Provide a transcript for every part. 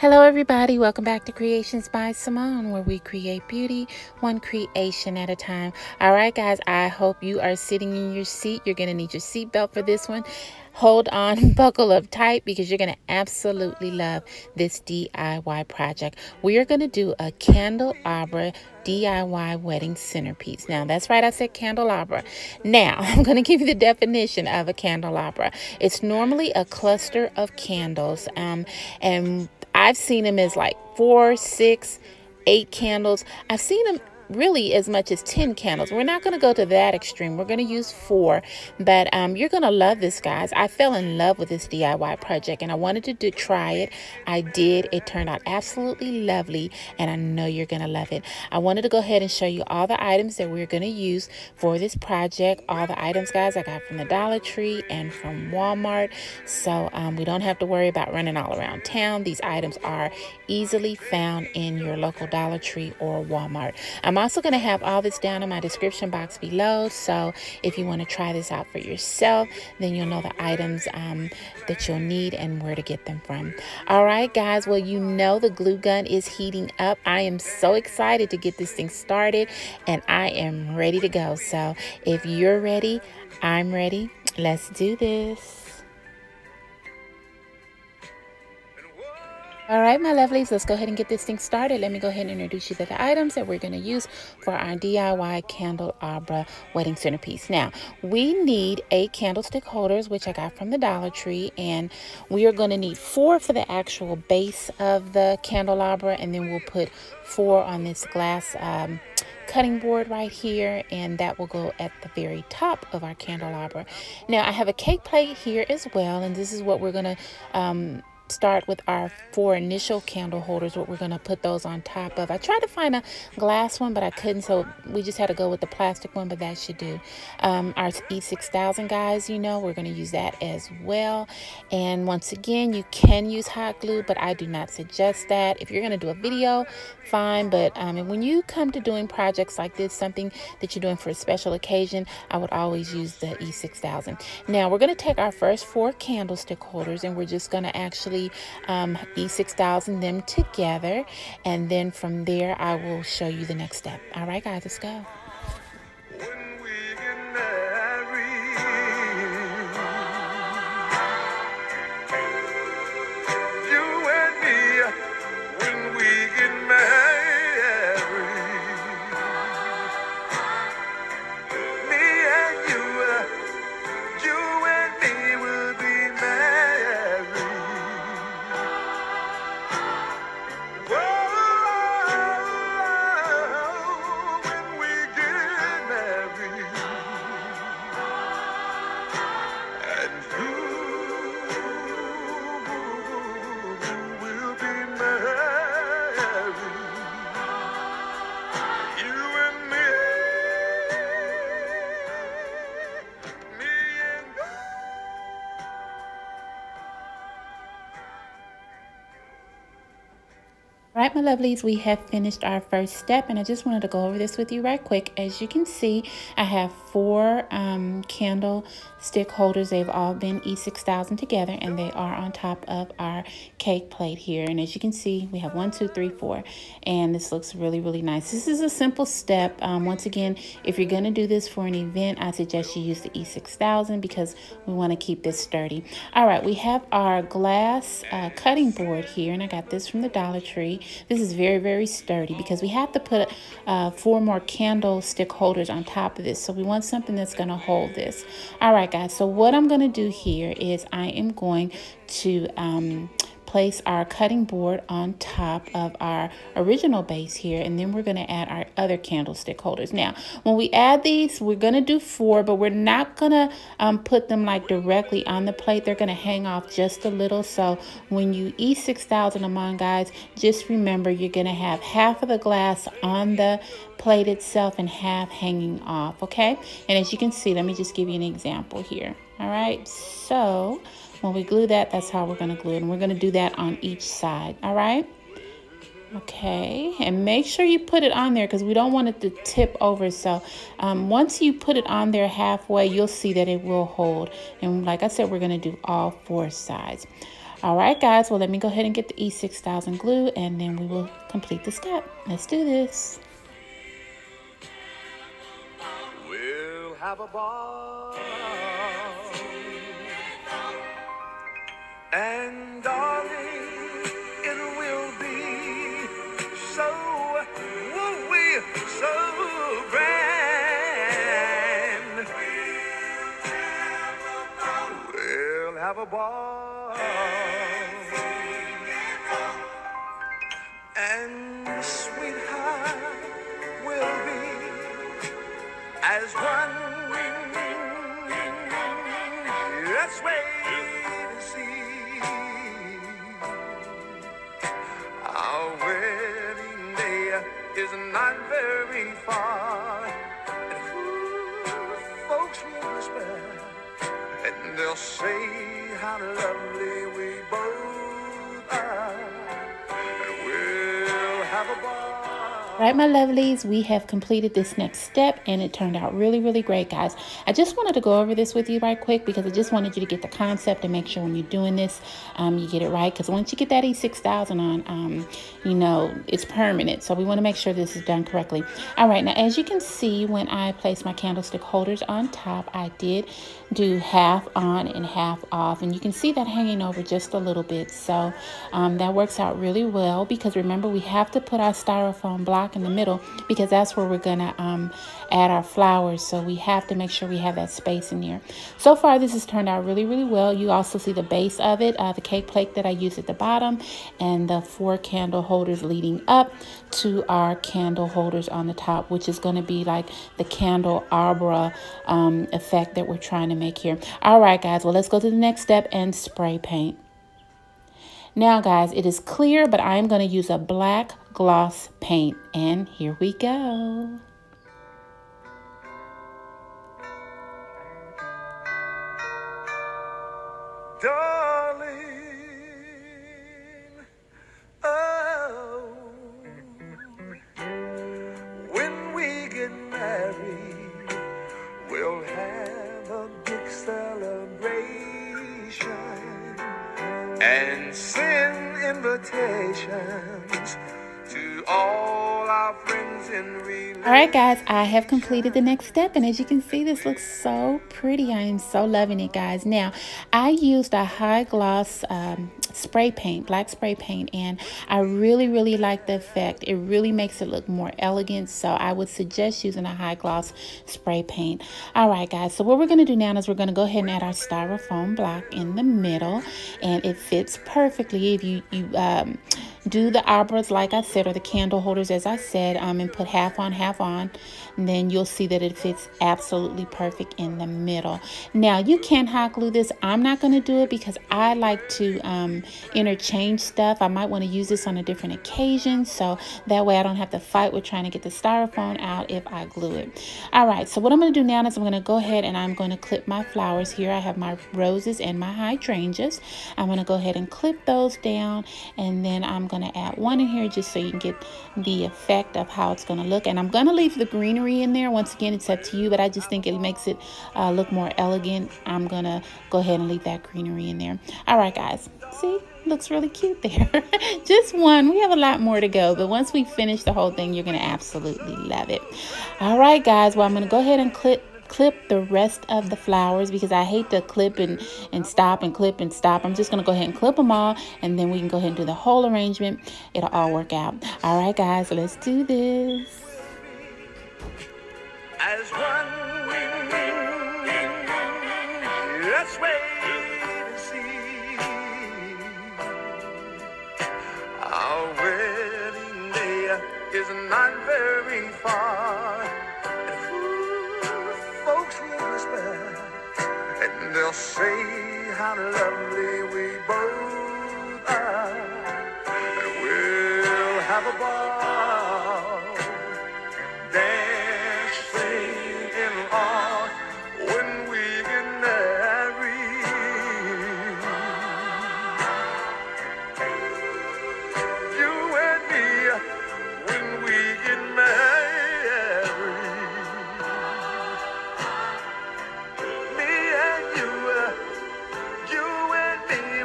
Hello everybody, welcome back to Creations by Simone, where we create beauty one creation at a time. All right guys, I hope you are sitting in your seat. You're going to need your seatbelt for this one. Hold on, buckle up tight, because you're going to absolutely love this DIY project. We are going to do a candelabra DIY wedding centerpiece. Now, that's right, I said candelabra. Now, I'm going to give you the definition of a candelabra. It's normally a cluster of candles, and I've seen them as like 4, 6, 8 candles. I've seen them really as much as 10 candles. We're not going to go to that extreme. We're going to use 4, but you're going to love this, guys. I fell in love with this DIY project and I wanted to try it. I did. It turned out absolutely lovely and I know you're going to love it. I wanted to go ahead and show you all the items that we're going to use for this project. All the items, guys, I got from the Dollar Tree and from Walmart, so we don't have to worry about running all around town. These items are easily found in your local Dollar Tree or Walmart. I'm also going to have all this down in my description box below, so if you want to try this out for yourself, then you'll know the items that you'll need and where to get them from. All right, guys, well, you know the glue gun is heating up. I am so excited to get this thing started, and I am ready to go. So if you're ready, I'm ready. Let's do this. All right, my lovelies, let's go ahead and get this thing started. Let me go ahead and introduce you to the items that we're going to use for our DIY candelabra wedding centerpiece. Now, we need 8 candlestick holders, which I got from the Dollar Tree, and we are going to need 4 for the actual base of the candelabra, and then we'll put 4 on this glass cutting board right here, and that will go at the very top of our candelabra. Now, I have a cake plate here as well, and this is what we're going to start with our 4 initial candle holders, what we're going to put those on top of. I tried to find a glass one, but I couldn't, so we just had to go with the plastic one, but that should do. Our E6000, guys, you know, we're going to use that as well. And once again, you can use hot glue, but I do not suggest that. If you're going to do a video, fine, but when you come to doing projects like this, something that you're doing for a special occasion, I would always use the E6000. Now, we're going to take our first 4 candlestick holders, and we're just going to actually E6000 them together, and then from there I will show you the next step. All right, guys, let's go. When we get married, you and me, when we get married, me and you and me will be married. When we get married, and who will be married, you and me and All right, my lovelies, we have finished our first step, and I just wanted to go over this with you right quick. As you can see, I have 4 candlestick holders. They've all been E6000 together, and they are on top of our cake plate here. And as you can see, we have 1, 2, 3, 4, and this looks really, really nice. This is a simple step. Once again, if you're going to do this for an event, I suggest you use the E6000 because we want to keep this sturdy. All right, we have our glass cutting board here, and I got this from the Dollar Tree. This is very, very sturdy because we have to put 4 more candlestick holders on top of this. So we want something that's going to hold this. All right, guys. So what I'm going to do here is I am going to place our cutting board on top of our original base here, and then we're going to add our other candlestick holders. Now, when we add these, we're going to do 4, but we're not going to put them like directly on the plate. They're going to hang off just a little. So when you E6000 them on, guys, just remember you're going to have half of the glass on the plate itself and half hanging off, okay? And as you can see, let me just give you an example here. All right, so when we glue that, that's how we're going to glue it. And we're going to do that on each side. All right. Okay. And make sure you put it on there because we don't want it to tip over. So once you put it on there halfway, you'll see that it will hold. And like I said, we're going to do all 4 sides. All right, guys, well, let me go ahead and get the E6000 glue, and then we will complete the step. Let's do this. We'll have a ball, and darling, it will be so, won't we, so grand. We'll have a ball, and sweetheart will be as one. Let's wait and see. Our wedding day is not very far, and folks will whisper, and they'll say how lovely we both are, and we'll have a ball. All right, my lovelies, we have completed this next step, and it turned out really, really great, guys. I just wanted to go over this with you right quick because I just wanted you to get the concept and make sure when you're doing this, you get it right. Because once you get that E6000 on, you know, it's permanent. So we want to make sure this is done correctly. All right, now as you can see, when I placed my candlestick holders on top, I did do half on and half off, and you can see that hanging over just a little bit. So that works out really well because remember, we have to put our styrofoam block in the middle because that's where we're gonna add our flowers, so we have to make sure we have that space in there. So far this has turned out really, really well. You also see the base of it, the cake plate that I used at the bottom, and the 4 candle holders leading up to our candle holders on the top, which is going to be like the candelabra effect that we're trying to make here. All right, guys, well, let's go to the next step and spray paint. Now, guys, it is clear, but I'm going to use a black gloss paint, and here we go. Darling, oh, when we get married, we'll have a big celebration and send invitations to all our friends in relations. All right, guys, I have completed the next step, and as you can see, this looks so pretty. I am so loving it, guys. Now, I used a high gloss spray paint, black spray paint, and I really, really like the effect. It really makes it look more elegant, so I would suggest using a high gloss spray paint. All right, guys, so what we're going to do now is we're going to go ahead and add our styrofoam block in the middle, and it fits perfectly. If you do the arbors, like I said, or the candle holders, as I said, and put half on, and then you'll see that it fits absolutely perfect in the middle. Now, you can hot glue this. I'm not going to do it because I like to interchange stuff. I might want to use this on a different occasion, so that way I don't have to fight with trying to get the styrofoam out if I glue it. All right, so what I'm going to do now is I'm going to go ahead and I'm going to clip my flowers here. I have my roses and my hydrangeas. I'm going to go ahead and clip those down, and then I'm going to add one in here just so you can get the effect of how it's going to look. And I'm going to leave the greenery in there. Once again, it's up to you, but I just think it makes it look more elegant. I'm going to go ahead and leave that greenery in there. All right, guys, see? Looks really cute there. Just one. We have a lot more to go, but once we finish the whole thing, you're going to absolutely love it. All right, guys, well, I'm going to go ahead and clip the rest of the flowers because I hate to clip and stop and clip and stop. I'm just going to go ahead and clip them all, and then we can go ahead and do the whole arrangement. It'll all work out. All right, guys, let's do this. As one, let's wait and see. Our wedding day is not very far, and folks will whisper, and they'll say how lovely we both are, and we'll have a ball.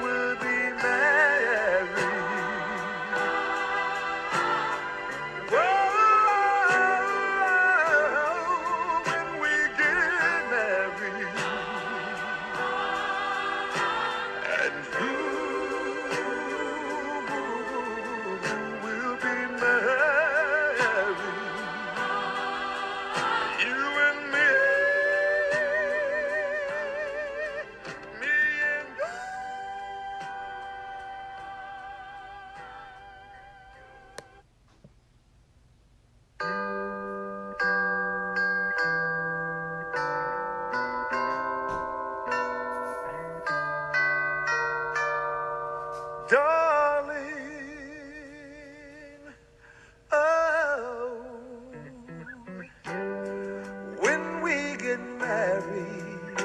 Will be darling. Oh, when we get married,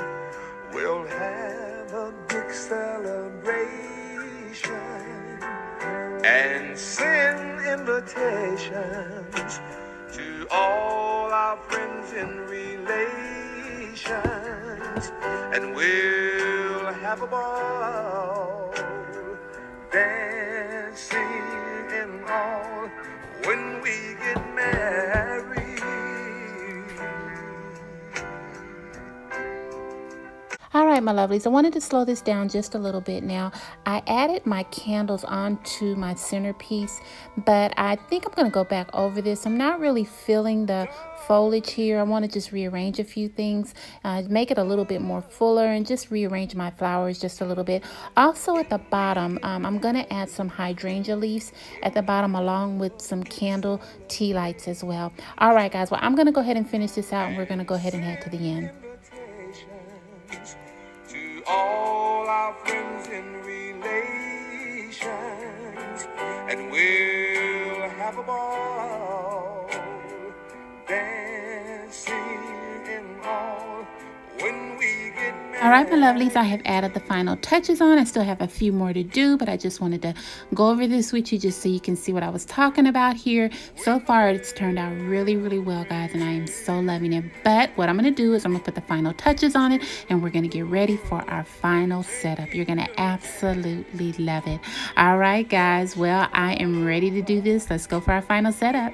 we'll have a big celebration and send invitations to all our friends and relations, and we'll have a ball, dancing and all when we get married. All right, my lovelies, I wanted to slow this down just a little bit now. I added my candles onto my centerpiece, but I think I'm going to go back over this. I'm not really feeling the foliage here. I want to just rearrange a few things, make it a little bit more fuller, and just rearrange my flowers just a little bit. Also at the bottom, I'm going to add some hydrangea leaves at the bottom along with some candle tea lights as well. All right, guys, well, I'm going to go ahead and finish this out, and we're going to go ahead and head to the end. To all our friends and relations, and we'll have a ball, dancing and all when we get married. All right, my lovelies, I have added the final touches on. I still have a few more to do, but I just wanted to go over this with you just so you can see what I was talking about here. So far, it's turned out really, really well, guys, and I am so loving it. But what I'm going to do is I'm going to put the final touches on it, and we're going to get ready for our final setup. You're going to absolutely love it. All right, guys, well, I am ready to do this. Let's go for our final setup.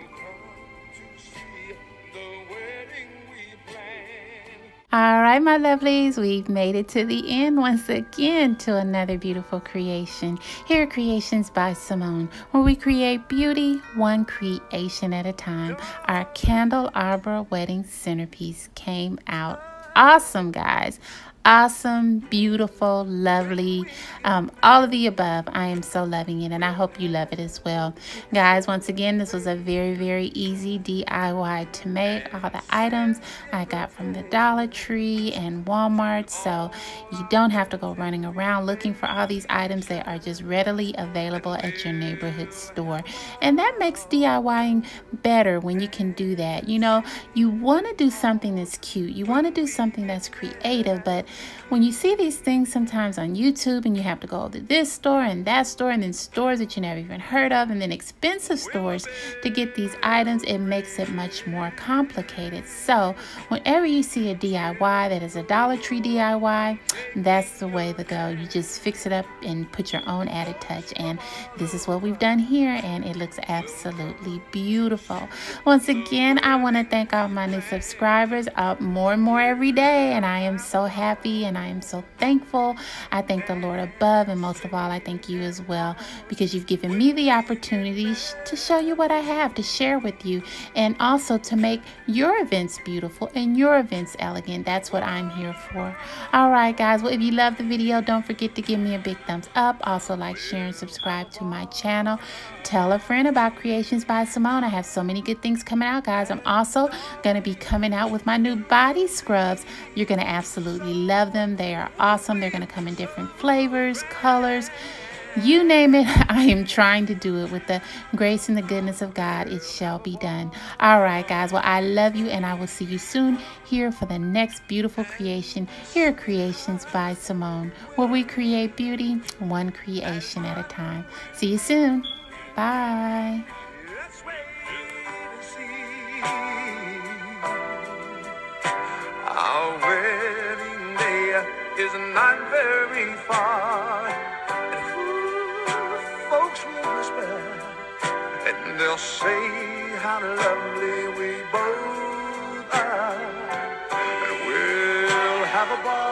All right, my lovelies, we've made it to the end once again to another beautiful creation here at Creations by Simone, where we create beauty one creation at a time. Our Candelabra Wedding Centerpiece came out awesome, guys. Awesome, beautiful, lovely, all of the above. I am so loving it, and I hope you love it as well. Guys, once again, this was a very, very easy DIY to make. All the items I got from the Dollar Tree and Walmart, so you don't have to go running around looking for all these items. They are just readily available at your neighborhood store, and that makes DIYing better when you can do that. You know, you want to do something that's cute. You want to do something that's creative, but when you see these things sometimes on YouTube and you have to go to this store and that store and then stores that you never even heard of and then expensive stores to get these items, it makes it much more complicated. So whenever you see a DIY that is a Dollar Tree DIY, that's the way to go. You just fix it up and put your own added touch, and this is what we've done here, and it looks absolutely beautiful. Once again, I want to thank all my new subscribers, up more and more every day, and I am so happy and I am so thankful. I thank the Lord above, and most of all, I thank you as well, because you've given me the opportunity to show you what I have to share with you, and also to make your events beautiful and your events elegant. That's what I'm here for. All right, guys, well, if you love the video, don't forget to give me a big thumbs up. Also, like, share, and subscribe to my channel. Tell a friend about Creations by Simone. I have so many good things coming out, guys. I'm also going to be coming out with my new body scrubs. You're going to absolutely love them. They are awesome. They're going to come in different flavors, colors, you name it. I am trying to do it. With the grace and the goodness of God, it shall be done. All right, guys. Well, I love you, and I will see you soon here for the next beautiful creation here at Creations by Simone, where we create beauty one creation at a time. See you soon. Bye. Our wedding day is not very far, and folks will whisper, and they'll say how lovely we both are, and we'll have a ball.